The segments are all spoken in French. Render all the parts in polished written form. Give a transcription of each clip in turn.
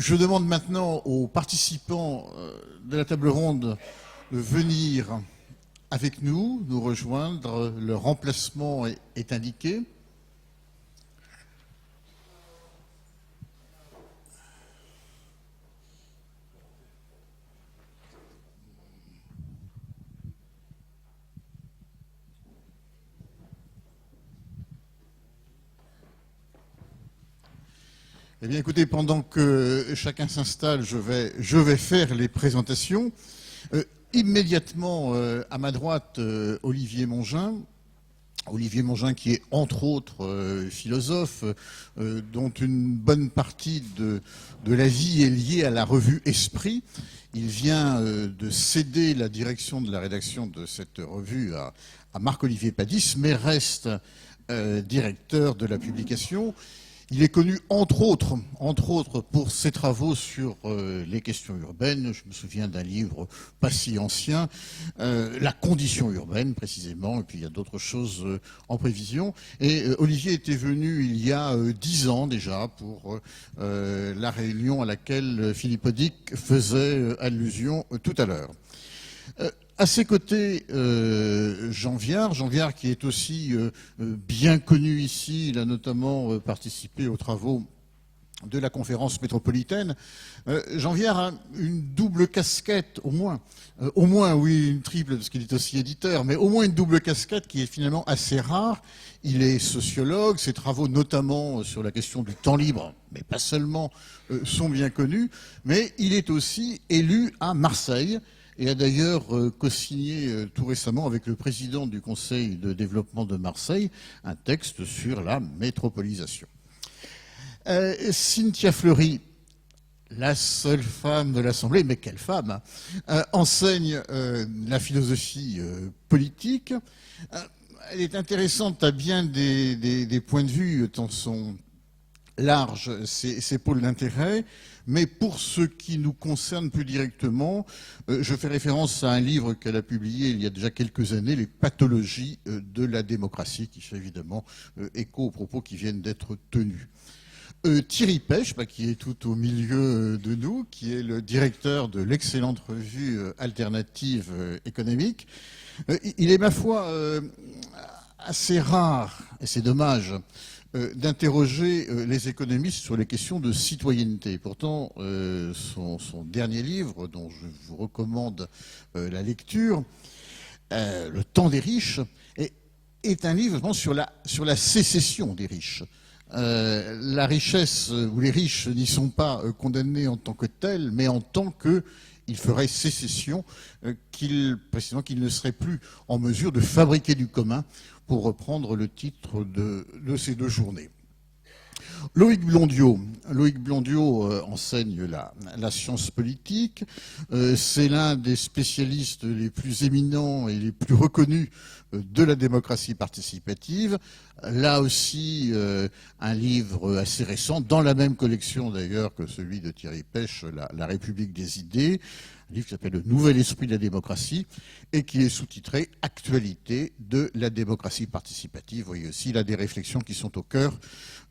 Je demande maintenant aux participants de la table ronde de venir avec nous, nous rejoindre. Leur emplacement est indiqué. Eh bien, écoutez, pendant que chacun s'installe, je vais faire les présentations. Immédiatement, à ma droite, Olivier Mongin. Olivier Mongin qui est entre autres philosophe, dont une bonne partie de la vie est liée à la revue Esprit. Il vient de céder la direction de la rédaction de cette revue à Marc-Olivier Padis, mais reste directeur de la publication. Il est connu entre autres pour ses travaux sur les questions urbaines. Je me souviens d'un livre pas si ancien, La condition urbaine précisément, et puis il y a d'autres choses en prévision. Et Olivier était venu il y a 10 ans déjà pour la réunion à laquelle Philippe Audic faisait allusion tout à l'heure. À ses côtés, Jean Viard qui est aussi bien connu ici. Il a notamment participé aux travaux de la conférence métropolitaine. Jean Viard a une double casquette, au moins oui, une triple, parce qu'il est aussi éditeur, mais au moins une double casquette qui est finalement assez rare. Il est sociologue, ses travaux notamment sur la question du temps libre, mais pas seulement, sont bien connus, mais il est aussi élu à Marseille, et a d'ailleurs co-signé tout récemment avec le président du Conseil de développement de Marseille un texte sur la métropolisation. Cynthia Fleury, la seule femme de l'Assemblée, mais quelle femme, enseigne la philosophie politique. Elle est intéressante à bien des points de vue, tant son large ses pôles d'intérêt, mais pour ce qui nous concerne plus directement, je fais référence à un livre qu'elle a publié il y a déjà quelques années, Les pathologies de la démocratie, qui fait évidemment écho aux propos qui viennent d'être tenus. Thierry Pech, qui est tout au milieu de nous, qui est le directeur de l'excellente revue Alternative économique. Il est, ma foi, assez rare, et c'est dommage, d'interroger les économistes sur les questions de citoyenneté. Pourtant, son dernier livre, dont je vous recommande la lecture, Le temps des riches, est un livre sur la sécession des riches. La richesse ou les riches n'y sont pas condamnés en tant que tels, mais en tant qu'ils feraient sécession, précisément qu'ils ne seraient plus en mesure de fabriquer du commun, pour reprendre le titre de ces deux journées. Loïc Blondiot enseigne la science politique. C'est l'un des spécialistes les plus éminents et les plus reconnus de la démocratie participative. Là aussi, un livre assez récent, dans la même collection d'ailleurs que celui de Thierry Pech, La République des idées, un livre qui s'appelle Le Nouvel Esprit de la démocratie et qui est sous-titré Actualité de la démocratie participative. Vous voyez aussi là des réflexions qui sont au cœur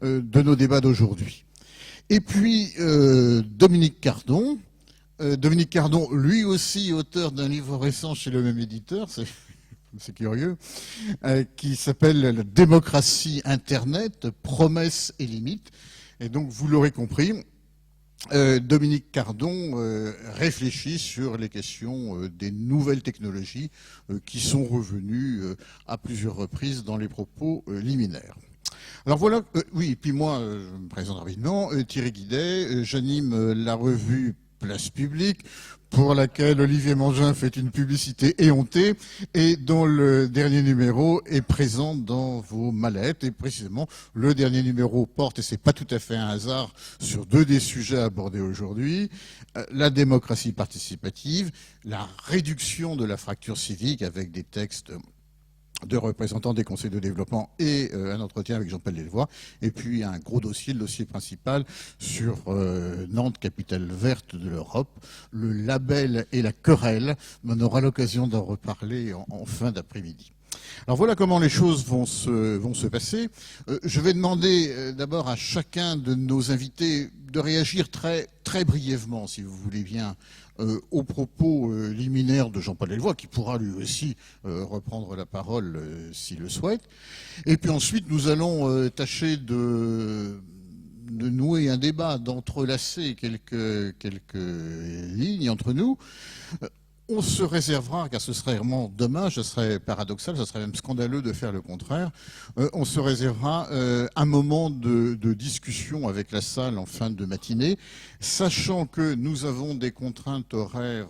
de nos débats d'aujourd'hui. Et puis Dominique Cardon. Dominique Cardon, lui aussi auteur d'un livre récent chez le même éditeur, c'est curieux, qui s'appelle La démocratie Internet, promesses et limites. Et donc, vous l'aurez compris, Dominique Cardon réfléchit sur les questions des nouvelles technologies qui sont revenues à plusieurs reprises dans les propos liminaires. Alors voilà, oui, et puis moi, je me présente rapidement, Thierry Guidet, j'anime la revue Place Publique, pour laquelle Olivier Mongin fait une publicité éhontée et dont le dernier numéro est présent dans vos mallettes. Et précisément, le dernier numéro porte, et c'est pas tout à fait un hasard, sur deux des sujets abordés aujourd'hui, la démocratie participative, la réduction de la fracture civique avec des textes de représentants des conseils de développement et un entretien avec Jean-Paul Delevoye, et puis un gros dossier, le dossier principal sur Nantes, capitale verte de l'Europe, le label et la querelle. On aura l'occasion d'en reparler en fin d'après-midi. Alors voilà comment les choses vont se passer. Je vais demander d'abord à chacun de nos invités de réagir très, très brièvement, si vous voulez bien, aux propos liminaires de Jean-Paul Delevoye, qui pourra lui aussi reprendre la parole s'il le souhaite. Et puis ensuite, nous allons tâcher de nouer un débat, d'entrelacer quelques lignes entre nous. On se réservera, car ce serait vraiment dommage, ce serait paradoxal, ce serait même scandaleux de faire le contraire, on se réservera un moment de discussion avec la salle en fin de matinée, sachant que nous avons des contraintes horaires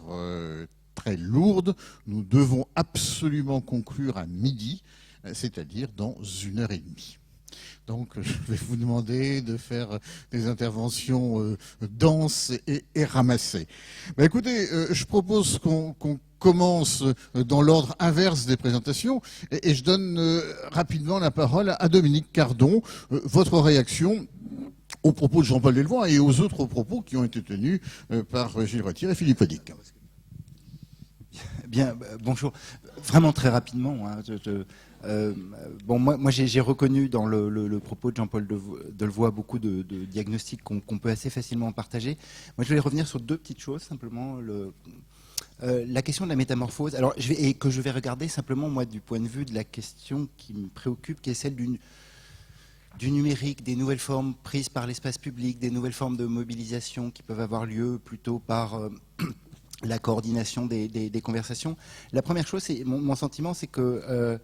très lourdes. Nous devons absolument conclure à midi, c'est-à-dire dans 1h30. Donc, je vais vous demander de faire des interventions denses et ramassées. Bah, écoutez, je propose qu'on commence dans l'ordre inverse des présentations et je donne rapidement la parole à Dominique Cardon. Votre réaction aux propos de Jean-Paul Delevoye et aux autres propos qui ont été tenus par Gilles Retire et Philippe Audic. Bien, bonjour. Vraiment très rapidement, hein, bon, moi j'ai reconnu dans le propos de Jean-Paul Delevoye beaucoup de diagnostics qu'on peut assez facilement partager. Moi, je voulais revenir sur deux petites choses, simplement. La question de la métamorphose, alors, et que je vais regarder simplement, moi, du point de vue de la question qui me préoccupe, qui est celle du numérique, des nouvelles formes prises par l'espace public, des nouvelles formes de mobilisation qui peuvent avoir lieu plutôt par la coordination des conversations. La première chose, c'est mon sentiment, c'est que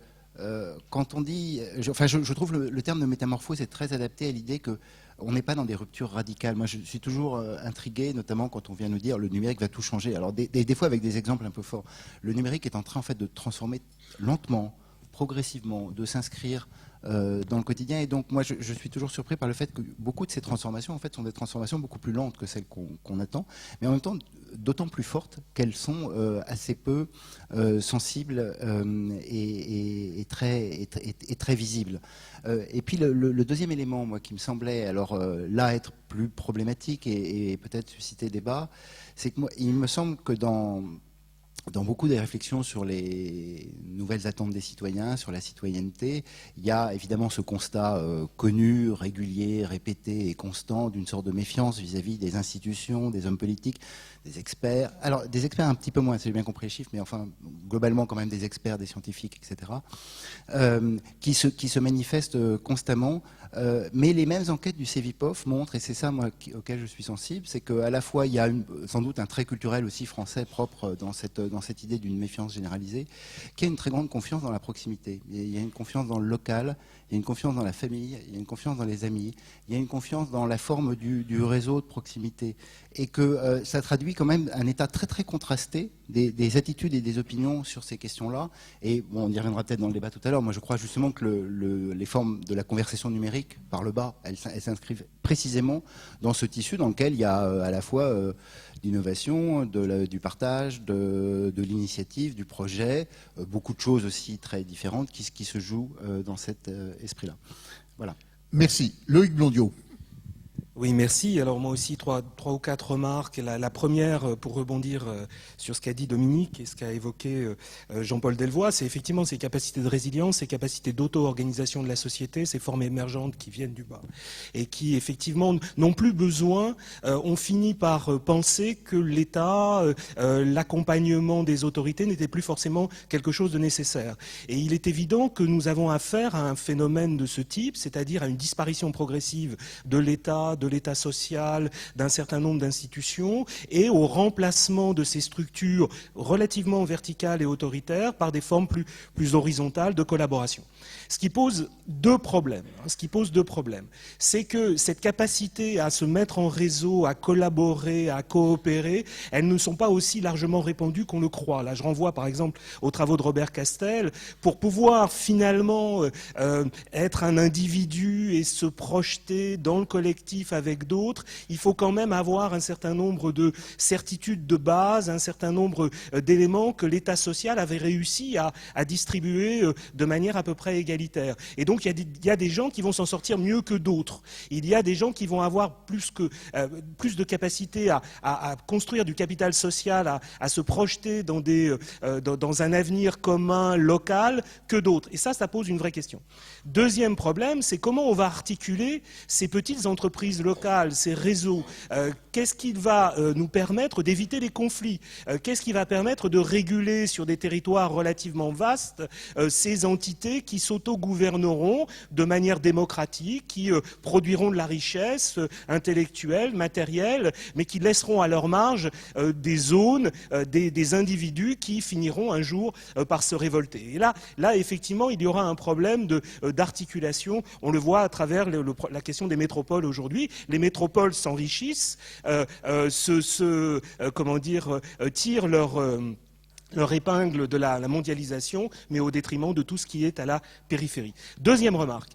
quand on dit... je trouve le terme de métamorphose est très adapté à l'idée qu'on n'est pas dans des ruptures radicales. Moi, je suis toujours intrigué, notamment quand on vient nous dire le numérique va tout changer. Alors, des fois, avec des exemples un peu forts. Le numérique est en train, en fait, de transformer lentement, progressivement, de s'inscrire dans le quotidien. Et donc, moi, je suis toujours surpris par le fait que beaucoup de ces transformations, en fait, sont des transformations beaucoup plus lentes que celles qu'on attend, mais en même temps d'autant plus fortes qu'elles sont assez peu sensibles et très visibles. Et puis, le deuxième élément, moi, qui me semblait, alors là, être plus problématique et peut-être susciter débat, c'est que moi, il me semble que dans beaucoup des réflexions sur les nouvelles attentes des citoyens, sur la citoyenneté, il y a évidemment ce constat connu, régulier, répété et constant d'une sorte de méfiance vis-à-vis des institutions, des hommes politiques, des experts. Alors, des experts un petit peu moins, si j'ai bien compris les chiffres, mais enfin, globalement quand même des experts, des scientifiques, etc., qui se manifestent constamment. Mais les mêmes enquêtes du CEVIPOF montrent, et c'est ça moi auquel je suis sensible, c'est qu'à la fois il y a sans doute un trait culturel aussi français propre dans cette idée d'une méfiance généralisée, qui a une très grande confiance dans la proximité. Il y a une confiance dans le local, il y a une confiance dans la famille, il y a une confiance dans les amis, il y a une confiance dans la forme du réseau de proximité. Et que ça traduit quand même un état très très contrasté des attitudes et des opinions sur ces questions-là. Et bon, on y reviendra peut-être dans le débat tout à l'heure. Moi, je crois justement que les formes de la conversation numérique, par le bas, elles s'inscrivent précisément dans ce tissu dans lequel il y a à la fois l'innovation, du partage, de l'initiative, du projet, beaucoup de choses aussi très différentes qui se jouent dans cet esprit-là. Voilà. Merci. Loïc Blondiot. Oui, merci. Alors moi aussi, trois ou quatre remarques. La première, pour rebondir sur ce qu'a dit Dominique et ce qu'a évoqué Jean-Paul Delevoye, c'est effectivement ces capacités de résilience, ces capacités d'auto-organisation de la société, ces formes émergentes qui viennent du bas et qui effectivement n'ont plus besoin, on finit par penser que l'État, l'accompagnement des autorités n'était plus forcément quelque chose de nécessaire. Et il est évident que nous avons affaire à un phénomène de ce type, c'est-à-dire à une disparition progressive de l'État, de l'État social, d'un certain nombre d'institutions, et au remplacement de ces structures relativement verticales et autoritaires par des formes plus horizontales de collaboration. Ce qui pose deux problèmes. C'est que cette capacité à se mettre en réseau, à collaborer, à coopérer, elles ne sont pas aussi largement répandues qu'on le croit. Là, je renvoie par exemple aux travaux de Robert Castel. Pour pouvoir finalement être un individu et se projeter dans le collectif collectif avec d'autres, il faut quand même avoir un certain nombre de certitudes de base, un certain nombre d'éléments que l'État social avait réussi à distribuer de manière à peu près égalitaire. Et donc il y a des gens qui vont s'en sortir mieux que d'autres. Il y a des gens qui vont avoir plus de capacité à construire du capital social, à se projeter dans un avenir commun, local, que d'autres. Et ça pose une vraie question. Deuxième problème, c'est comment on va articuler ces petites entreprises locales, ces réseaux. Qu'est-ce qui va nous permettre d'éviter les conflits? Qu'est-ce qui va permettre de réguler sur des territoires relativement vastes ces entités qui s'autogouverneront de manière démocratique, qui produiront de la richesse intellectuelle, matérielle, mais qui laisseront à leur marge des zones, des individus qui finiront un jour par se révolter. Et là, effectivement, il y aura un problème d'articulation. On le voit à travers la question des métropoles aujourd'hui. Les métropoles s'enrichissent, tirent leur épingle de la mondialisation, mais au détriment de tout ce qui est à la périphérie. Deuxième remarque.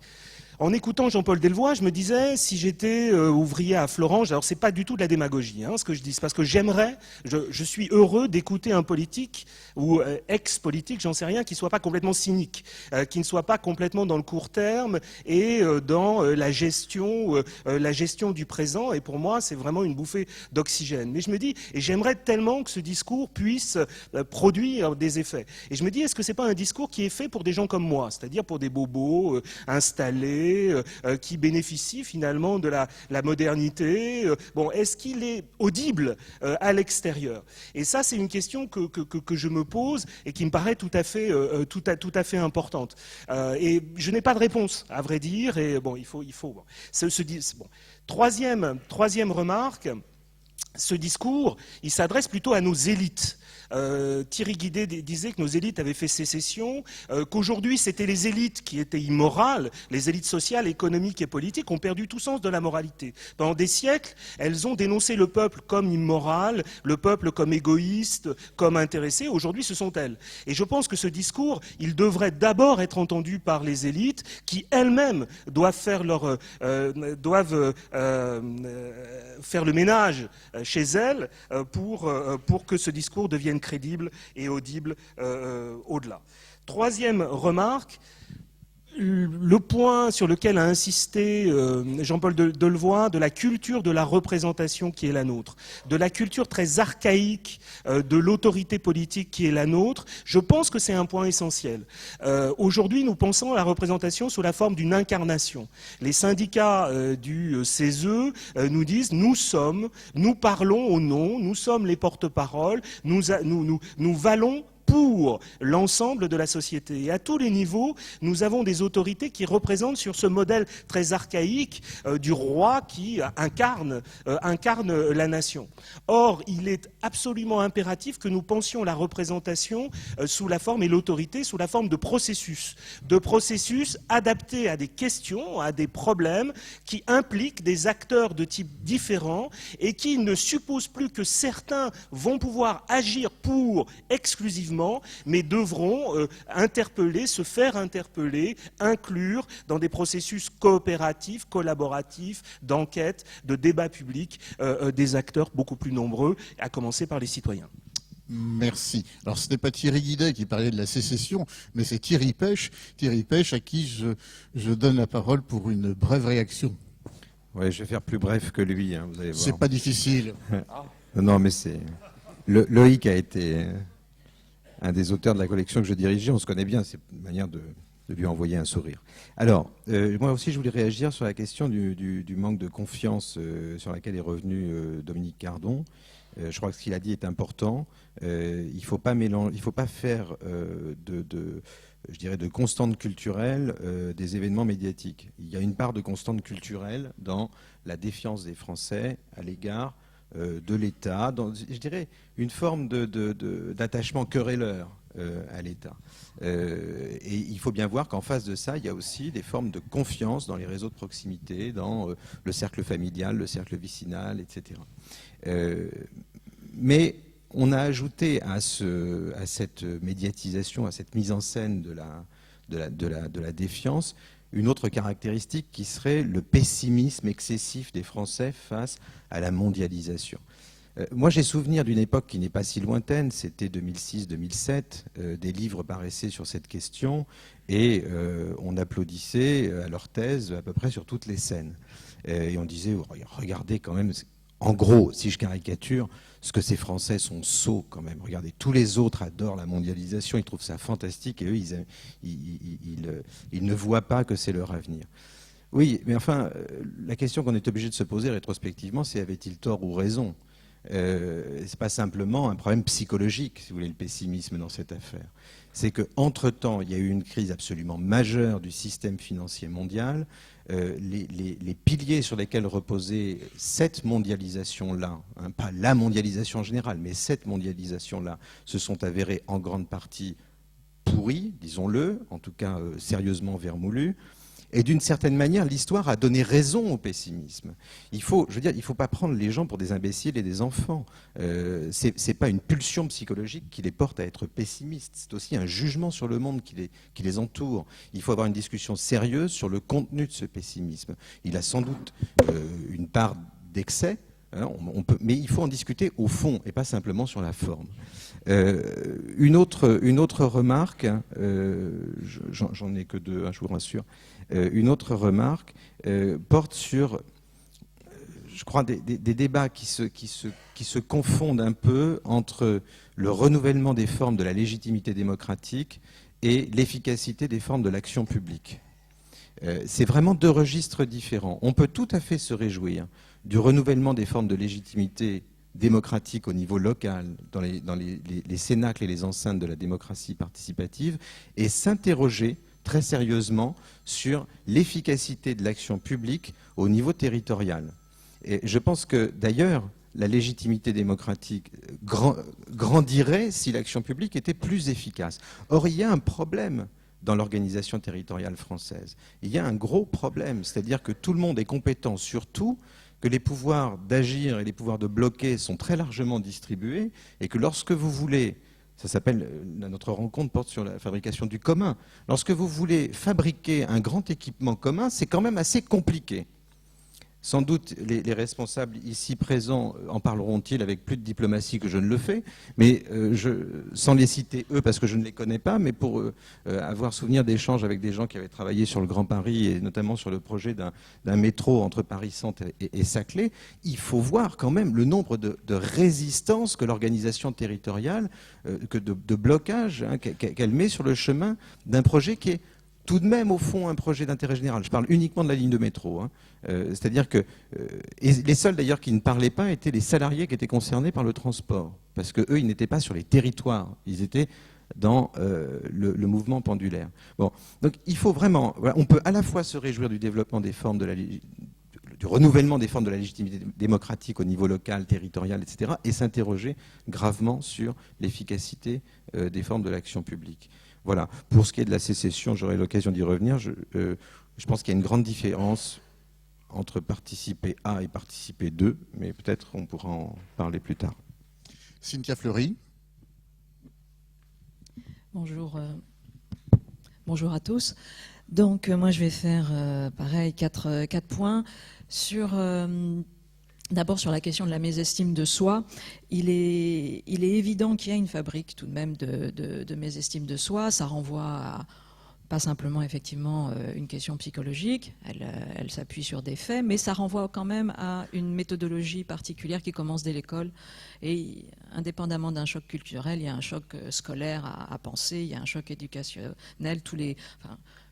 En écoutant Jean-Paul Delevoye, je me disais, si j'étais ouvrier à Florange, alors c'est pas du tout de la démagogie, ce que je dis, c'est parce que je suis heureux d'écouter un politique ou ex-politique, j'en sais rien, qui soit pas complètement cynique, qui ne soit pas complètement dans le court terme et dans la gestion du présent. Et pour moi, c'est vraiment une bouffée d'oxygène. Mais je me dis, et j'aimerais tellement que ce discours puisse produire des effets. Et je me dis, est-ce que c'est pas un discours qui est fait pour des gens comme moi, c'est-à-dire pour des bobos installés, qui bénéficie finalement de la modernité. Est-ce qu'il est audible à l'extérieur? Et ça, c'est une question que je me pose et qui me paraît tout à fait importante. Et je n'ai pas de réponse, à vrai dire. Et il faut. Troisième remarque. Ce discours, il s'adresse plutôt à nos élites. Thierry Guidet disait que nos élites avaient fait sécession, qu'aujourd'hui c'était les élites qui étaient immorales, les élites sociales, économiques et politiques ont perdu tout sens de la moralité. Pendant des siècles, elles ont dénoncé le peuple comme immoral, le peuple comme égoïste, comme intéressé. Aujourd'hui, ce sont elles. Et je pense que ce discours, il devrait d'abord être entendu par les élites qui elles-mêmes doivent faire faire le ménage chez elles pour que ce discours devienne crédible et audible au-delà. Troisième remarque, le point sur lequel a insisté Jean-Paul Delevoye, de la culture de la représentation qui est la nôtre, de la culture très archaïque de l'autorité politique qui est la nôtre, je pense que c'est un point essentiel. Aujourd'hui, nous pensons à la représentation sous la forme d'une incarnation. Les syndicats du CESE nous disent nous parlons au nom, nous sommes les porte-paroles, nous valons pour l'ensemble de la société. Et à tous les niveaux, nous avons des autorités qui représentent sur ce modèle très archaïque du roi qui incarne la nation. Or, il est absolument impératif que nous pensions la représentation sous la forme et l'autorité sous la forme de processus adaptés à des questions, à des problèmes qui impliquent des acteurs de types différents et qui ne supposent plus que certains vont pouvoir agir pour exclusivement, mais devront se faire interpeller, inclure dans des processus coopératifs, collaboratifs, d'enquête, de débat public, des acteurs beaucoup plus nombreux, à commencer par les citoyens. Merci. Alors ce n'est pas Thierry Guidet qui parlait de la sécession, mais c'est Thierry Pech à qui je donne la parole pour une brève réaction. Oui, je vais faire plus bref que lui, vous allez voir. C'est pas difficile. Non, mais c'est... Loïc a été un des auteurs de la collection que je dirigeais. On se connaît bien, c'est une manière de lui envoyer un sourire. Alors, moi aussi, je voulais réagir sur la question du manque de confiance sur laquelle est revenu Dominique Cardon. Je crois que ce qu'il a dit est important. Il ne faut pas faire de constante culturelle des événements médiatiques. Il y a une part de constante culturelle dans la défiance des Français à l'égard de l'État, je dirais une forme d'attachement querelleur à l'État. Et il faut bien voir qu'en face de ça, il y a aussi des formes de confiance dans les réseaux de proximité, dans le cercle familial, le cercle vicinal, etc. Mais on a ajouté à cette médiatisation, à cette mise en scène de la défiance, une autre caractéristique qui serait le pessimisme excessif des Français face à la mondialisation. Moi, j'ai souvenir d'une époque qui n'est pas si lointaine, c'était 2006-2007, des livres paraissaient sur cette question et on applaudissait à leur thèse à peu près sur toutes les scènes. Et on disait, regardez quand même, en gros, si je caricature, ce que ces Français sont sots quand même. Regardez, tous les autres adorent la mondialisation, ils trouvent ça fantastique et eux, ils ne voient pas que c'est leur avenir. Oui, mais enfin, la question qu'on est obligé de se poser rétrospectivement, c'est avait-il tort ou raison ? C'est pas simplement un problème psychologique, si vous voulez, le pessimisme dans cette affaire. C'est qu'entre-temps, il y a eu une crise absolument majeure du système financier mondial. Les piliers sur lesquels reposait cette mondialisation-là, hein, pas la mondialisation en général, mais cette mondialisation-là, se sont avérés en grande partie pourris, disons-le, en tout cas sérieusement vermoulus. Et d'une certaine manière, l'histoire a donné raison au pessimisme. Il faut pas prendre les gens pour des imbéciles et des enfants. C'est pas une pulsion psychologique qui les porte à être pessimistes. C'est aussi un jugement sur le monde qui les entoure. Il faut avoir une discussion sérieuse sur le contenu de ce pessimisme. Il a sans doute une part d'excès, hein, mais il faut en discuter au fond et pas simplement sur la forme. Une autre remarque, j'en ai que deux, hein, je vous rassure. Une autre remarque porte sur, je crois, des débats qui se confondent un peu entre le renouvellement des formes de la légitimité démocratique et l'efficacité des formes de l'action publique. C'est vraiment deux registres différents. On peut tout à fait se réjouir du renouvellement des formes de légitimité démocratique au niveau local, dans les cénacles et les enceintes de la démocratie participative, et s'interroger très sérieusement sur l'efficacité de l'action publique au niveau territorial. Et je pense que, d'ailleurs, la légitimité démocratique grandirait si l'action publique était plus efficace. Or, il y a un problème dans l'organisation territoriale française. Il y a un gros problème, c'est-à-dire que tout le monde est compétent sur tout, que les pouvoirs d'agir et les pouvoirs de bloquer sont très largement distribués, et que lorsque vous voulez... Ça s'appelle, notre rencontre porte sur la fabrication du commun. Lorsque vous voulez fabriquer un grand équipement commun, c'est quand même assez compliqué. Sans doute, les responsables ici présents en parleront-ils avec plus de diplomatie que je ne le fais, mais sans les citer eux, parce que je ne les connais pas, mais pour avoir souvenir d'échanges avec des gens qui avaient travaillé sur le Grand Paris, et notamment sur le projet d'un métro entre Paris-Centre et Saclay, il faut voir quand même le nombre de résistances que l'organisation territoriale, de blocage, hein, qu'elle met sur le chemin d'un projet qui est tout de même, au fond, un projet d'intérêt général. Je parle uniquement de la ligne de métro. Hein. C'est-à-dire que et les seuls, d'ailleurs, qui ne parlaient pas étaient les salariés qui étaient concernés par le transport. Parce qu'eux, ils n'étaient pas sur les territoires. Ils étaient dans le mouvement pendulaire. Bon, donc, il faut vraiment... Voilà, on peut à la fois se réjouir du développement des formes du renouvellement des formes de la légitimité démocratique au niveau local, territorial, etc., et s'interroger gravement sur l'efficacité des formes de l'action publique. Voilà. Pour ce qui est de la sécession, j'aurai l'occasion d'y revenir. Je pense qu'il y a une grande différence entre participer à et participer de, mais peut-être on pourra en parler plus tard. Cynthia Fleury. Bonjour, bonjour à tous. Donc moi je vais faire pareil quatre points sur d'abord sur la question de la mésestime de soi. Il est évident qu'il y a une fabrique tout de même de mésestime de soi. Ça renvoie à pas simplement effectivement une question psychologique, elle s'appuie sur des faits, mais ça renvoie quand même à une méthodologie particulière qui commence dès l'école. Et indépendamment d'un choc culturel, il y a un choc scolaire à penser, il y a un choc éducationnel.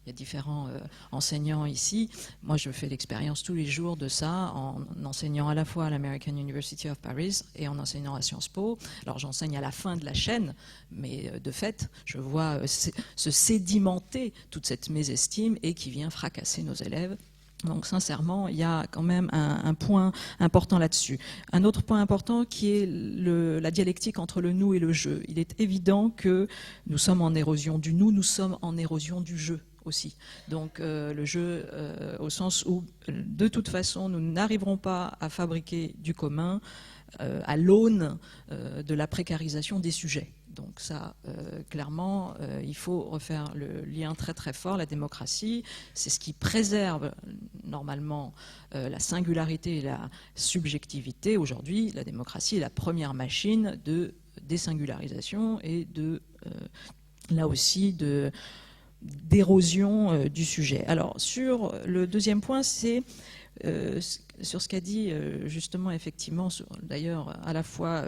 Il y a différents enseignants ici. Moi, je fais l'expérience tous les jours de ça en enseignant à la fois à l'American University of Paris et en enseignant à Sciences Po. Alors, j'enseigne à la fin de la chaîne, mais de fait, je vois se sédimenter toute cette mésestime et qui vient fracasser nos élèves. Donc sincèrement, il y a quand même un point important là-dessus. Un autre point important qui est la dialectique entre le nous et le je. Il est évident que nous sommes en érosion du nous sommes en érosion du je aussi. Donc le jeu au sens où de toute façon nous n'arriverons pas à fabriquer du commun à l'aune de la précarisation des sujets. Donc ça, clairement, il faut refaire le lien très très fort. La démocratie, c'est ce qui préserve normalement la singularité et la subjectivité. Aujourd'hui, la démocratie est la première machine de désingularisation et là aussi d'érosion du sujet. Alors sur le deuxième point, c'est sur ce qu'a dit justement effectivement, d'ailleurs à la fois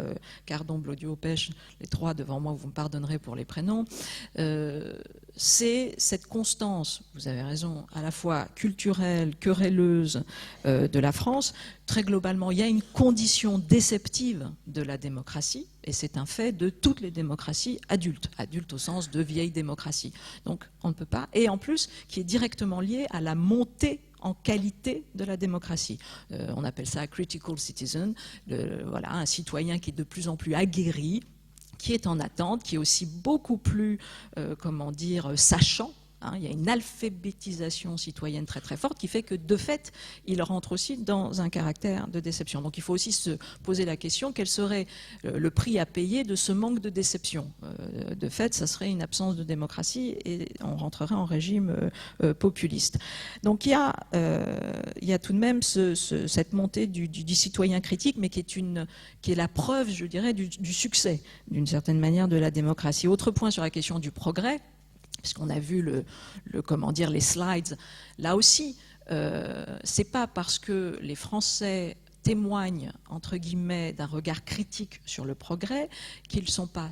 Cardon, Blaudieu, Pêche, les trois devant moi, vous me pardonnerez pour les prénoms, c'est cette constance, vous avez raison, à la fois culturelle, querelleuse de la France. Très globalement, il y a une condition déceptive de la démocratie, et c'est un fait de toutes les démocraties adultes au sens de vieille démocratie. Donc on ne peut pas, et en plus qui est directement lié à la montée en qualité de la démocratie. On appelle ça critical citizen, voilà, un citoyen qui est de plus en plus aguerri, qui est en attente, qui est aussi beaucoup plus, sachant. Il y a une alphabétisation citoyenne très très forte qui fait que de fait, il rentre aussi dans un caractère de déception. Donc il faut aussi se poser la question, quel serait le prix à payer de ce manque de déception ? De fait, ça serait une absence de démocratie et on rentrerait en régime populiste. Donc il y a tout de même cette montée du citoyen critique, mais qui est la preuve, je dirais, du succès, d'une certaine manière, de la démocratie. Autre point sur la question du progrès, puisqu'on a vu les slides, là aussi, c'est pas parce que les Français témoignent, entre guillemets, d'un regard critique sur le progrès qu'ils ne sont pas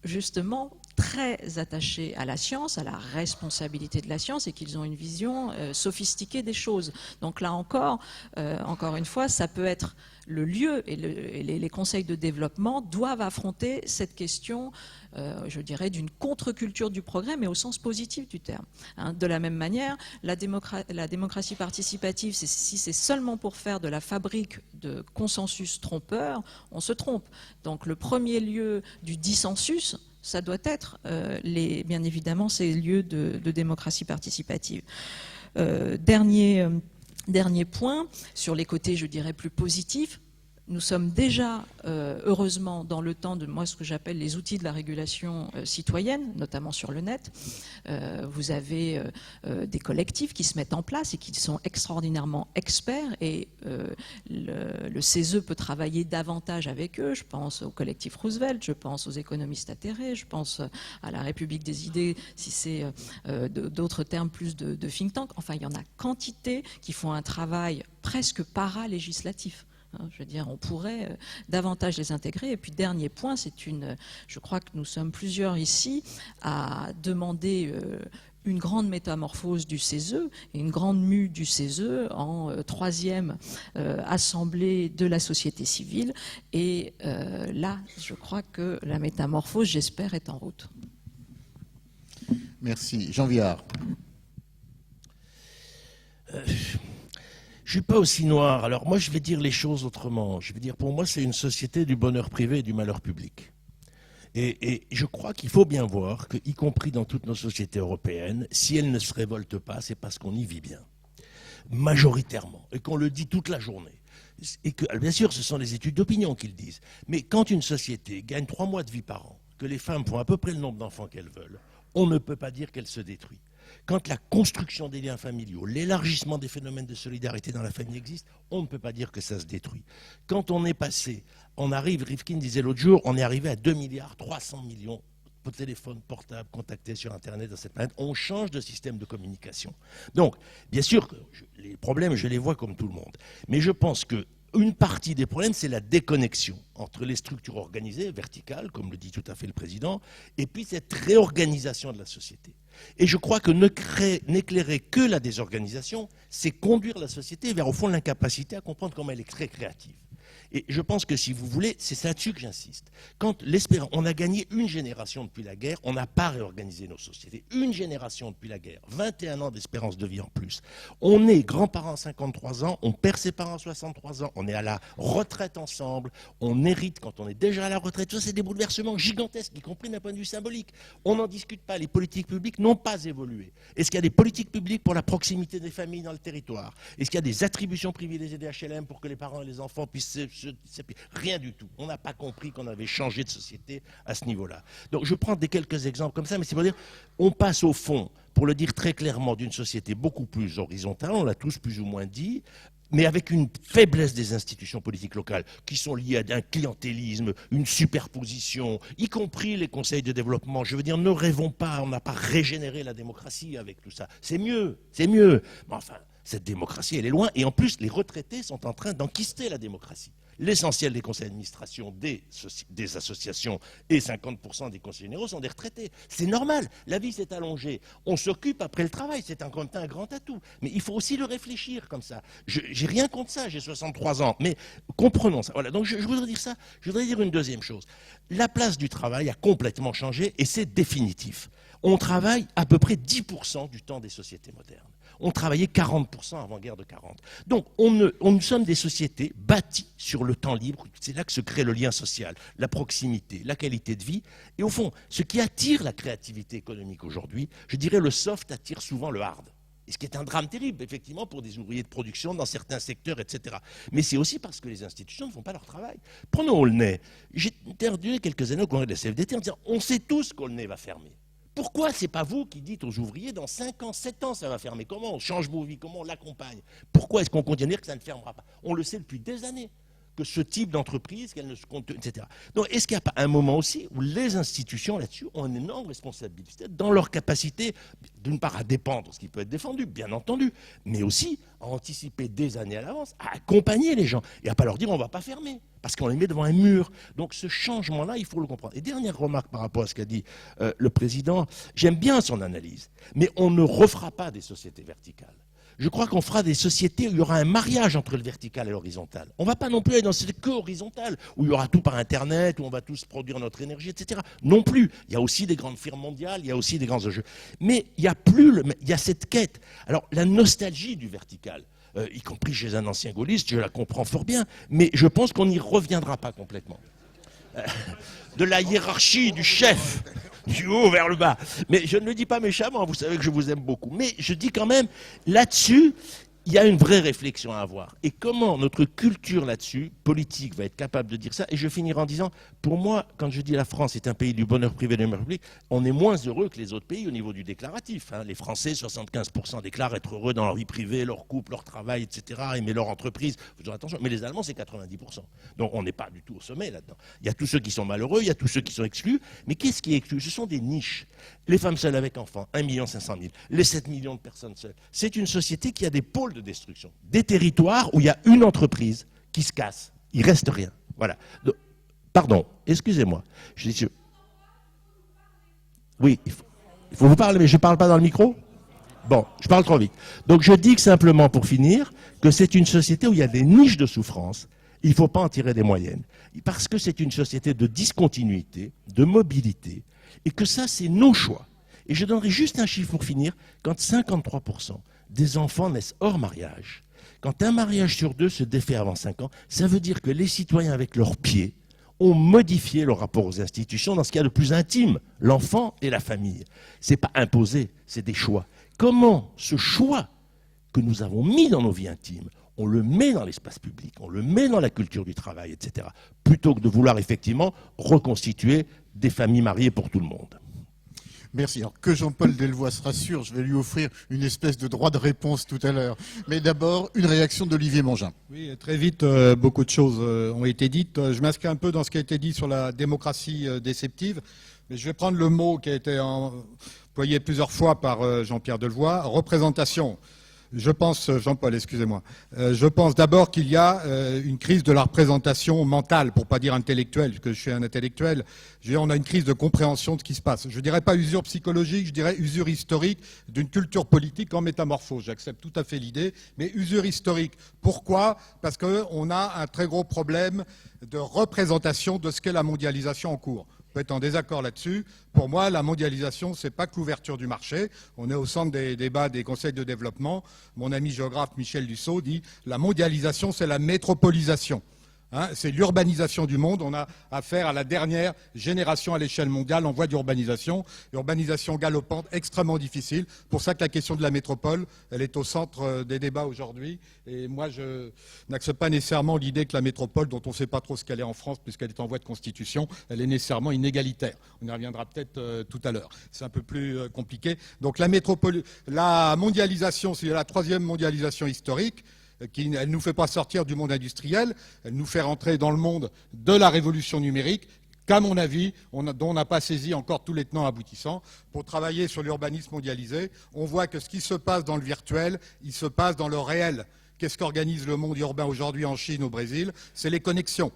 justement très attachés à la science, à la responsabilité de la science, et qu'ils ont une vision sophistiquée des choses. Donc là encore une fois, ça peut être le lieu, et les conseils de développement doivent affronter cette question, je dirais, d'une contre-culture du progrès, mais au sens positif du terme. De la même manière, la démocratie participative, si c'est seulement pour faire de la fabrique de consensus trompeurs, on se trompe. Donc le premier lieu du dissensus, ça doit être, bien évidemment, ces lieux de démocratie participative. Dernier point, sur les côtés, je dirais, plus positifs. Nous sommes déjà, heureusement, dans le temps de ce que j'appelle les outils de la régulation citoyenne, notamment sur le net. Vous avez des collectifs qui se mettent en place et qui sont extraordinairement experts, et le CESE peut travailler davantage avec eux. Je pense au collectif Roosevelt, je pense aux économistes atterrés, je pense à la République des idées, si c'est d'autres termes plus de think tank. Enfin, il y en a quantité qui font un travail presque para-législatif. Je veux dire, on pourrait davantage les intégrer. Et puis, dernier point, je crois que nous sommes plusieurs ici à demander une grande métamorphose du CESE et une grande mue du CESE en troisième assemblée de la société civile. Et là, je crois que la métamorphose, j'espère, est en route. Merci. Jean Viard. Je ne suis pas aussi noir. Alors moi, je vais dire les choses autrement. Je vais dire, pour moi, c'est une société du bonheur privé et du malheur public. Et je crois qu'il faut bien voir que, y compris dans toutes nos sociétés européennes, si elles ne se révoltent pas, c'est parce qu'on y vit bien, majoritairement, et qu'on le dit toute la journée. Et que, bien sûr, ce sont les études d'opinion qui le disent. Mais quand une société gagne 3 mois de vie par an, que les femmes font à peu près le nombre d'enfants qu'elles veulent, on ne peut pas dire qu'elle se détruit. Quand la construction des liens familiaux, l'élargissement des phénomènes de solidarité dans la famille existe, on ne peut pas dire que ça se détruit. Quand on est passé, Rifkin disait l'autre jour, on est arrivé à 2,3 milliards de téléphones portables contactés sur Internet dans cette planète. On change de système de communication. Donc, bien sûr, les problèmes, je les vois comme tout le monde. Mais je pense que une partie des problèmes, c'est la déconnexion entre les structures organisées, verticales, comme le dit tout à fait le président, et puis cette réorganisation de la société. Et je crois que n'éclairer que la désorganisation, c'est conduire la société vers, au fond, l'incapacité à comprendre comment elle est très créative. Et je pense que si vous voulez, c'est là-dessus que j'insiste. Quand on a gagné une génération depuis la guerre, on n'a pas réorganisé nos sociétés. Une génération depuis la guerre, 21 ans d'espérance de vie en plus. On est grands-parents à 53 ans, on perd ses parents à 63 ans, on est à la retraite ensemble, on hérite quand on est déjà à la retraite. Tout ça, c'est des bouleversements gigantesques, y compris d'un point de vue symbolique. On n'en discute pas. Les politiques publiques n'ont pas évolué. Est-ce qu'il y a des politiques publiques pour la proximité des familles dans le territoire? Est-ce qu'il y a des attributions privilégiées des HLM pour que les parents et les enfants puissent rien du tout. On n'a pas compris qu'on avait changé de société à ce niveau-là. Donc je prends quelques exemples comme ça, mais c'est pour dire, on passe au fond, pour le dire très clairement, d'une société beaucoup plus horizontale, on l'a tous plus ou moins dit, mais avec une faiblesse des institutions politiques locales qui sont liées à un clientélisme, une superposition, y compris les conseils de développement. Je veux dire, ne rêvons pas, on n'a pas régénéré la démocratie avec tout ça. C'est mieux, c'est mieux. Mais enfin, cette démocratie, elle est loin. Et en plus, les retraités sont en train d'enquister la démocratie. L'essentiel des conseils d'administration des associations et 50% des conseils généraux sont des retraités. C'est normal, la vie s'est allongée. On s'occupe après le travail, c'est un grand atout. Mais il faut aussi le réfléchir comme ça. J'ai rien contre ça, j'ai 63 ans, mais comprenons ça. Voilà, donc je voudrais dire ça. Je voudrais dire une deuxième chose. La place du travail a complètement changé et c'est définitif. On travaille à peu près 10% du temps des sociétés modernes. On travaillait 40% avant-guerre de 40. Donc, nous sommes des sociétés bâties sur le temps libre. C'est là que se crée le lien social, la proximité, la qualité de vie. Et au fond, ce qui attire la créativité économique aujourd'hui, je dirais le soft attire souvent le hard. Et ce qui est un drame terrible, effectivement, pour des ouvriers de production dans certains secteurs, etc. Mais c'est aussi parce que les institutions ne font pas leur travail. Prenons Aulnay. J'ai interviewé quelques années au congrès de la CFDT en disant, on sait tous qu'Aulnay va fermer. Pourquoi c'est pas vous qui dites aux ouvriers, dans 5 ans, 7 ans, ça va fermer? Comment on change vos vies? Comment on l'accompagne? Pourquoi est-ce qu'on continue à dire que ça ne fermera pas? On le sait depuis des années, que ce type d'entreprise, qu'elle ne se compte, etc. Donc, est-ce qu'il n'y a pas un moment aussi où les institutions, là-dessus, ont une énorme responsabilité dans leur capacité, d'une part, à dépendre ce qui peut être défendu, bien entendu, mais aussi à anticiper des années à l'avance, à accompagner les gens, et à ne pas leur dire on ne va pas fermer, parce qu'on les met devant un mur. Donc ce changement-là, il faut le comprendre. Et dernière remarque par rapport à ce qu'a dit le président, j'aime bien son analyse, mais on ne refera pas des sociétés verticales. Je crois qu'on fera des sociétés où il y aura un mariage entre le vertical et l'horizontal. On ne va pas non plus aller dans cette queue horizontale, où il y aura tout par Internet, où on va tous produire notre énergie, etc. Non plus. Il y a aussi des grandes firmes mondiales, il y a aussi des grands enjeux. Mais il y a cette quête. Alors, la nostalgie du vertical, y compris chez un ancien gaulliste, je la comprends fort bien, mais je pense qu'on n'y reviendra pas complètement. De la hiérarchie du chef, du haut vers le bas. Mais je ne le dis pas méchamment, vous savez que je vous aime beaucoup. Mais je dis quand même, là-dessus, il y a une vraie réflexion à avoir. Et comment notre culture là-dessus, politique, va être capable de dire ça? Et je finirai en disant, pour moi, quand je dis la France est un pays du bonheur privé et de la République, on est moins heureux que les autres pays au niveau du déclaratif. Hein. Les Français, 75% déclarent être heureux dans leur vie privée, leur couple, leur travail, etc., aimer leur entreprise. Vous aurez attention. Mais les Allemands, c'est 90%. Donc on n'est pas du tout au sommet là-dedans. Il y a tous ceux qui sont malheureux, il y a tous ceux qui sont exclus. Mais qu'est-ce qui est exclu? Ce sont des niches. Les femmes seules avec enfants, 1 500 000. Les 7 millions de personnes seules. C'est une société qui a des pôles de destruction. Des territoires où il y a une entreprise qui se casse. Il ne reste rien. Voilà. Donc, pardon, excusez-moi. Oui, il faut vous parler, mais je ne parle pas dans le micro? Bon, je parle trop vite. Donc je dis que simplement, pour finir, que c'est une société où il y a des niches de souffrance. Il ne faut pas en tirer des moyennes. Parce que c'est une société de discontinuité, de mobilité, et que ça, c'est nos choix. Et je donnerai juste un chiffre pour finir. Quand 53% des enfants naissent hors mariage, quand un mariage sur 2 se défait avant 5 ans, ça veut dire que les citoyens, avec leurs pieds, ont modifié leur rapport aux institutions dans ce qu'il y a de plus intime, l'enfant et la famille. Ce n'est pas imposé, c'est des choix. Comment ce choix que nous avons mis dans nos vies intimes, on le met dans l'espace public, on le met dans la culture du travail, etc., plutôt que de vouloir effectivement reconstituer des familles mariées pour tout le monde. Merci. Alors que Jean-Paul Delevoye se rassure, je vais lui offrir une espèce de droit de réponse tout à l'heure. Mais d'abord, une réaction d'Olivier Mangin. Oui, très vite, beaucoup de choses ont été dites. Je m'inscris un peu dans ce qui a été dit sur la démocratie déceptive. Mais je vais prendre le mot qui a été employé plusieurs fois par Jean-Pierre Delevoye, représentation. Je pense, Jean-Paul, excusez-moi, je pense d'abord qu'il y a une crise de la représentation mentale, pour pas dire intellectuelle, parce que je suis un intellectuel. Je veux dire, on a une crise de compréhension de ce qui se passe. Je dirais pas usure psychologique, je dirais usure historique d'une culture politique en métamorphose. J'accepte tout à fait l'idée, mais usure historique. Pourquoi ? Parce qu'on a un très gros problème de représentation de ce qu'est la mondialisation en cours. On peut être en désaccord là-dessus. Pour moi, la mondialisation, c'est pas que l'ouverture du marché. On est au centre des débats des conseils de développement. Mon ami géographe Michel Dussault dit la mondialisation, c'est la métropolisation. Hein, c'est l'urbanisation du monde. On a affaire à la dernière génération à l'échelle mondiale en voie d'urbanisation. Urbanisation galopante, extrêmement difficile. Pour ça que la question de la métropole, elle est au centre des débats aujourd'hui. Et moi, je n'accepte pas nécessairement l'idée que la métropole, dont on ne sait pas trop ce qu'elle est en France, puisqu'elle est en voie de constitution, elle est nécessairement inégalitaire. On y reviendra peut-être tout à l'heure. C'est un peu plus compliqué. Donc la mondialisation, c'est la troisième mondialisation historique. Elle ne nous fait pas sortir du monde industriel, elle nous fait rentrer dans le monde de la révolution numérique, qu'à mon avis, dont on n'a pas saisi encore tous les tenants aboutissants. Pour travailler sur l'urbanisme mondialisé, on voit que ce qui se passe dans le virtuel, il se passe dans le réel. Qu'est-ce qu'organise le monde urbain aujourd'hui en Chine, au Brésil ? C'est les connexions.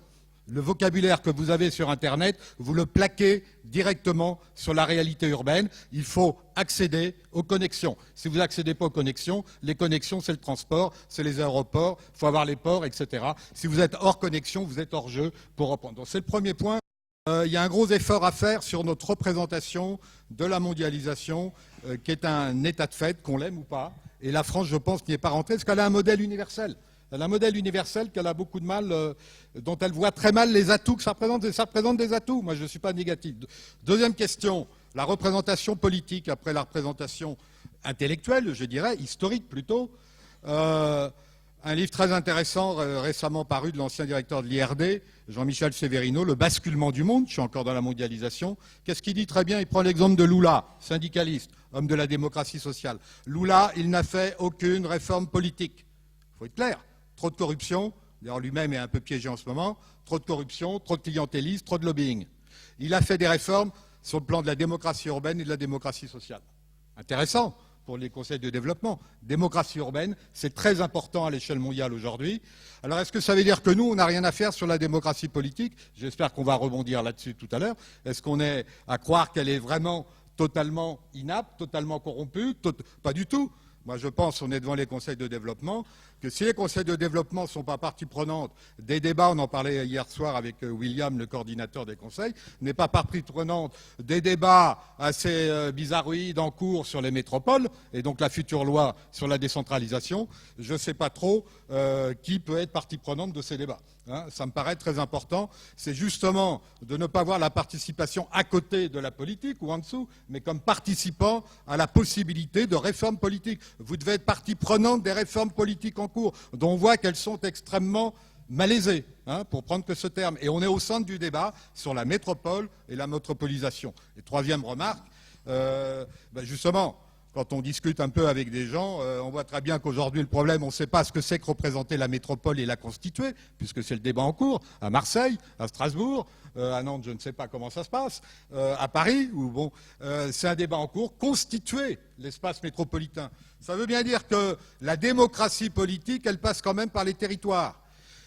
Le vocabulaire que vous avez sur Internet, vous le plaquez directement sur la réalité urbaine. Il faut accéder aux connexions. Si vous n'accédez pas aux connexions, les connexions, c'est le transport, c'est les aéroports, il faut avoir les ports, etc. Si vous êtes hors connexion, vous êtes hors jeu, pour reprendre. Donc c'est le premier point. Il y a un gros effort à faire sur notre représentation de la mondialisation, qui est un état de fait, qu'on l'aime ou pas. Et la France, je pense, n'y est pas rentrée, parce qu'elle a un modèle universel. Elle a un modèle universel qu'elle a beaucoup de mal, dont elle voit très mal les atouts que ça représente. Et ça représente des atouts. Moi, je ne suis pas négatif. Deuxième question, la représentation politique après la représentation intellectuelle, je dirais, historique plutôt. Un livre très intéressant récemment paru de l'ancien directeur de l'IRD, Jean-Michel Severino, Le basculement du monde. Je suis encore dans la mondialisation. Qu'est-ce qu'il dit très bien ? Il prend l'exemple de Lula, syndicaliste, homme de la démocratie sociale. Lula, il n'a fait aucune réforme politique. Il faut être clair. Trop de corruption, d'ailleurs lui-même est un peu piégé en ce moment, trop de corruption, trop de clientélisme, trop de lobbying. Il a fait des réformes sur le plan de la démocratie urbaine et de la démocratie sociale. Intéressant pour les conseils de développement. Démocratie urbaine, c'est très important à l'échelle mondiale aujourd'hui. Alors est-ce que ça veut dire que nous, on n'a rien à faire sur la démocratie politique ? J'espère qu'on va rebondir là-dessus tout à l'heure. Est-ce qu'on est à croire qu'elle est vraiment totalement inapte, totalement corrompue ? Pas du tout. Moi, je pense, on est devant les conseils de développement, que si les conseils de développement ne sont pas partie prenante des débats, on en parlait hier soir avec William, le coordinateur des conseils, n'est pas partie prenante des débats assez bizarroïdes en cours sur les métropoles, et donc la future loi sur la décentralisation, je ne sais pas trop qui peut être partie prenante de ces débats. Hein, ça me paraît très important. C'est justement de ne pas voir la participation à côté de la politique ou en dessous, mais comme participant à la possibilité de réformes politiques. Vous devez être partie prenante des réformes politiques en cours, dont on voit qu'elles sont extrêmement malaisées, hein, pour prendre que ce terme. Et on est au centre du débat sur la métropole et la métropolisation. Et troisième remarque, justement, quand on discute un peu avec des gens, on voit très bien qu'aujourd'hui, le problème, on ne sait pas ce que c'est que représenter la métropole et la constituer, puisque c'est le débat en cours, à Marseille, à Strasbourg, à Nantes, je ne sais pas comment ça se passe, à Paris, où bon, c'est un débat en cours, constituer l'espace métropolitain. Ça veut bien dire que la démocratie politique, elle passe quand même par les territoires.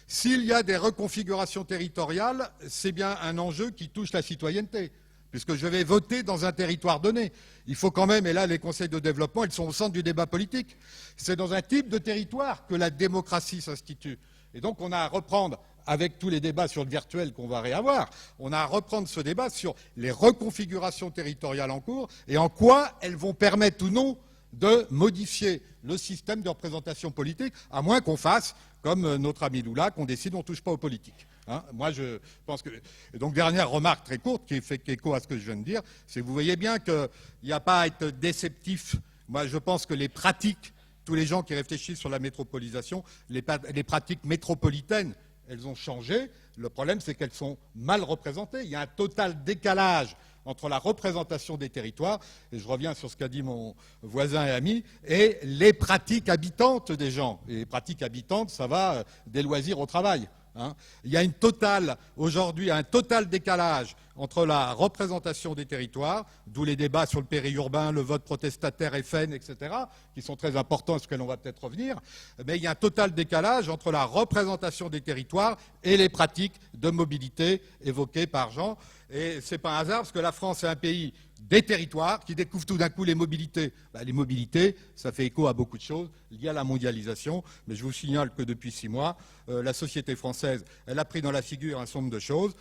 S'il y a des reconfigurations territoriales, c'est bien un enjeu qui touche la citoyenneté, puisque je vais voter dans un territoire donné. Il faut quand même, et là les conseils de développement, ils sont au centre du débat politique. C'est dans un type de territoire que la démocratie s'institue. Et donc on a à reprendre, avec tous les débats sur le virtuel qu'on va réavoir, on a à reprendre ce débat sur les reconfigurations territoriales en cours et en quoi elles vont permettre ou non de modifier le système de représentation politique, à moins qu'on fasse, comme notre ami Lula, qu'on décide on ne touche pas aux politiques. Hein, moi, je pense que... Et donc, dernière remarque très courte qui fait écho à ce que je viens de dire, c'est que vous voyez bien qu'il n'y a pas à être déceptif. Moi, je pense que les pratiques, tous les gens qui réfléchissent sur la métropolisation, les pratiques métropolitaines, elles ont changé. Le problème, c'est qu'elles sont mal représentées. Il y a un total décalage entre la représentation des territoires, et je reviens sur ce qu'a dit mon voisin et ami, et les pratiques habitantes des gens. Et les pratiques habitantes, ça va des loisirs au travail. hein. Il y a aujourd'hui un total décalage entre la représentation des territoires, d'où les débats sur le périurbain, le vote protestataire FN, etc., qui sont très importants, sur lesquels on va peut-être revenir, mais il y a un total décalage entre la représentation des territoires et les pratiques de mobilité évoquées par Jean. Et c'est pas un hasard, parce que la France est un pays des territoires qui découvrent tout d'un coup les mobilités. Les mobilités, ça fait écho à beaucoup de choses liées à la mondialisation, mais je vous signale que depuis 6 mois, la société française, elle a pris dans la figure un certain nombre de choses.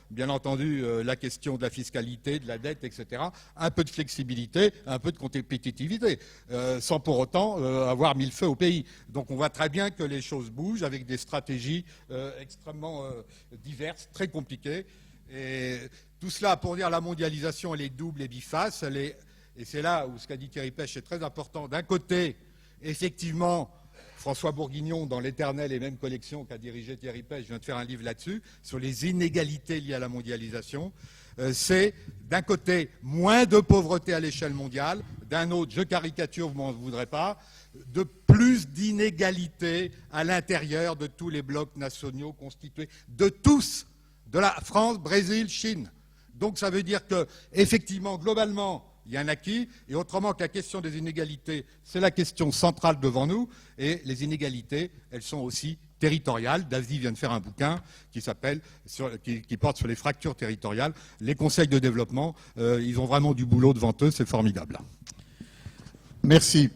Bien entendu, la question de la fiscalité, de la dette, etc. Un peu de flexibilité, un peu de compétitivité, sans pour autant avoir mis le feu au pays. Donc on voit très bien que les choses bougent avec des stratégies extrêmement diverses, très compliquées. Et tout cela pour dire la mondialisation, elle est double et biface. Et c'est là où ce qu'a dit Thierry Pêche est très important. D'un côté, effectivement, François Bourguignon, dans l'éternelle et même collection qu'a dirigé Thierry Pêche, vient de faire un livre là-dessus, sur les inégalités liées à la mondialisation. C'est, d'un côté, moins de pauvreté à l'échelle mondiale, d'un autre, je caricature, vous m'en voudrez pas, de plus d'inégalités à l'intérieur de tous les blocs nationaux constitués, de tous, de la France, Brésil, Chine. Donc ça veut dire que, effectivement, globalement, il y a un acquis, et autrement que la question des inégalités, c'est la question centrale devant nous, et les inégalités, elles sont aussi territoriales. Davy vient de faire un bouquin qui porte sur les fractures territoriales. Les conseils de développement, ils ont vraiment du boulot devant eux, c'est formidable. Merci.